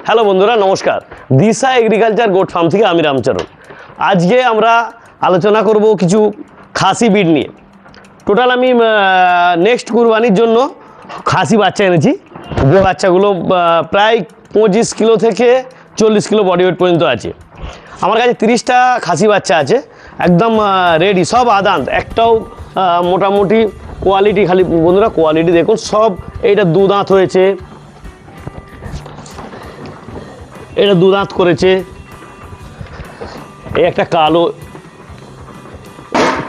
Hello বন্ধুরা, নমস্কার। দিশা agriculture goat farm থেকে আমি রামচরণ। আজকে আমরা আলোচনা করব কিছু খাসি বিড নিয়ে। টোটাল আমি নেক্সট কুরবানির জন্য খাসি বাচ্চা এনেছি। যে বাচ্চাগুলো প্রায় 25 কিলো থেকে 40 কিলো বডি ওয়েট পর্যন্ত আছে। আমার কাছে 30টা খাসি বাচ্চা আছে, একদম রেডি, সব আদান্ত, একটাও মোটামুটি কোয়ালিটি, খালি বন্ধুরা কোয়ালিটি দেখুন। সব এইটা দু দাঁত হয়েছে, এটা দু দাঁত করেছে। এই একটা কালো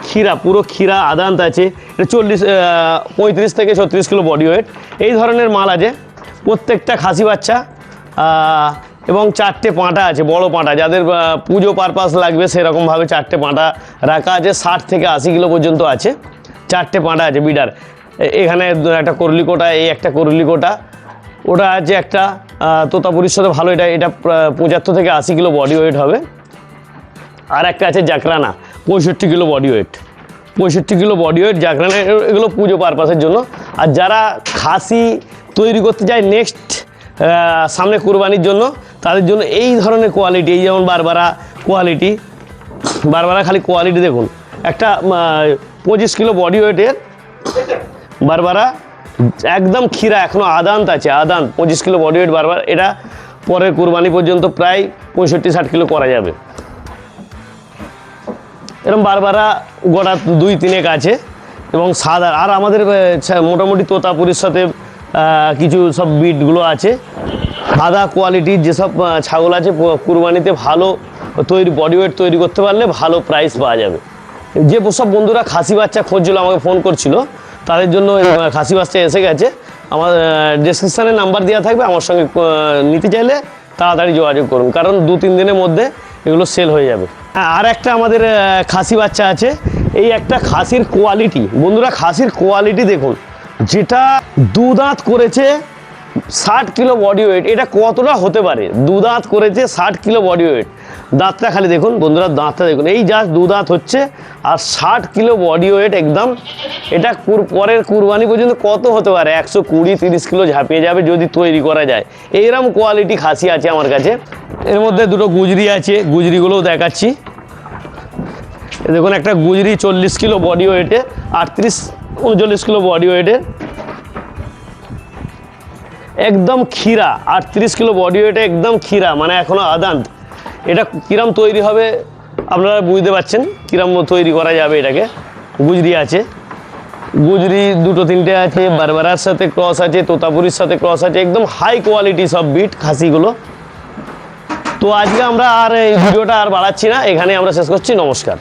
ক্ষীরা, পুরো ক্ষীরা আদান্ত আছে। এটা 35 থেকে 36 কিলো বডি ওয়েট। এই ধরনের মাল আছে প্রত্যেকটা খাসি বাচ্চা। এবং 4টে পাঁটা আছে, বড় পাঁটা, যাদের পুজো পারপাস লাগবে সেরকমভাবে 4টে পাঁটা রাখা আছে। 60 থেকে 80 কিলো পর্যন্ত আছে। 4টে পাঁটা আছে বিডার। এখানে একটা করলিকোটা, এই একটা করলিকোটা, ওটা আছে একটা তোতাপুরির সাথে ভালো। এটা 75 থেকে 80 কিলো বডি ওয়েট হবে। আর একটা আছে Jakhrana, 65 kilo body weight. 65 kilo body weight Jakhrana. এগুলো পুজো পারপাসের জন্য। আর যারা খাসি তৈরি করতে চায় নেক্সট সামনে কুরবানির জন্য, তাদের জন্য এই ধরনের কোয়ালিটি, এই যেমন বারবারা কোয়ালিটি, বারবারা খালি কোয়ালিটি দেখুন। একটা 25 কিলো বডি ওয়েটের বারবারা, একদম ক্ষীরা, এখনও আদান্ত আছে, আদান্ত 25 কিলো বডি ওয়েট বারবার। এটা পরের কুরবানি পর্যন্ত প্রায় 65-60 কিলো করা যাবে। এরকম বারবারা গোটা 2-3 আছে এবং সাদা। আর আমাদের মোটামুটি তোতাপুরির সাথে কিছু সব বিটগুলো আছে। সাদা কোয়ালিটির যেসব ছাগল আছে, কুরবানিতে ভালো তৈরি বডি ওয়েট তৈরি করতে পারলে ভালো প্রাইস পাওয়া যাবে। যে সব বন্ধুরা খাসি বাচ্চা খুঁজছিল, আমাকে ফোন করছিল, তাদের জন্য খাসি বাচ্চা এসে গেছে। আমার ডেসক্রিপশানে নাম্বার দেওয়া থাকবে, আমার সঙ্গে নিতে চাইলে তাড়াতাড়ি যোগাযোগ করুন, কারণ 2-3 দিনের মধ্যে এগুলো সেল হয়ে যাবে। আর একটা আমাদের খাসি বাচ্চা আছে। এই একটা খাসির কোয়ালিটি বন্ধুরা, খাসির কোয়ালিটি দেখুন, যেটা দু দাঁত করেছে, 60 কিলো বডি ওয়েট। এটা কতটা হতে পারে? দু দাঁত করেছে, 60 কিলো বডি ওয়েট। দাঁতটা খালি দেখুন বন্ধুরা, দাঁতটা দেখুন, এই জাস্ট দু দাঁত হচ্ছে আর 60 কিলো বডি ওয়েট একদম। এটা পরের কুরবানি পর্যন্ত কত হতে পারে? 120-30 কিলো ঝাঁপিয়ে যাবে যদি তৈরি করা যায়। এইরকম কোয়ালিটি খাসি আছে আমার কাছে। এর মধ্যে দুটো গুজরি আছে, গুজরিগুলোও দেখাচ্ছি। দেখুন, একটা গুজরি 40 কিলো বডি ওয়েটে, 38-39 কিলো বডি ওয়েটের, একদম ক্ষীরা। 38 কিলো বডি ওয়েটে একদম ক্ষীরা, মানে এখনও আদান্ত। এটা কিরম তৈরি হবে আপনারা বুঝতে পারছেন, কিরম তৈরি করা যাবে এটাকে। গুজরি আছে, গুজরি 2-3টে আছে, বারবারার সাথে ক্রস আছে, তোতাপুরির সাথে ক্রস আছে, একদম হাই কোয়ালিটি সব বিট খাসিগুলো। তো আজকে আমরা আর এই ভিডিওটা আর বাড়াচ্ছি না, এখানে আমরা শেষ করছি। নমস্কার।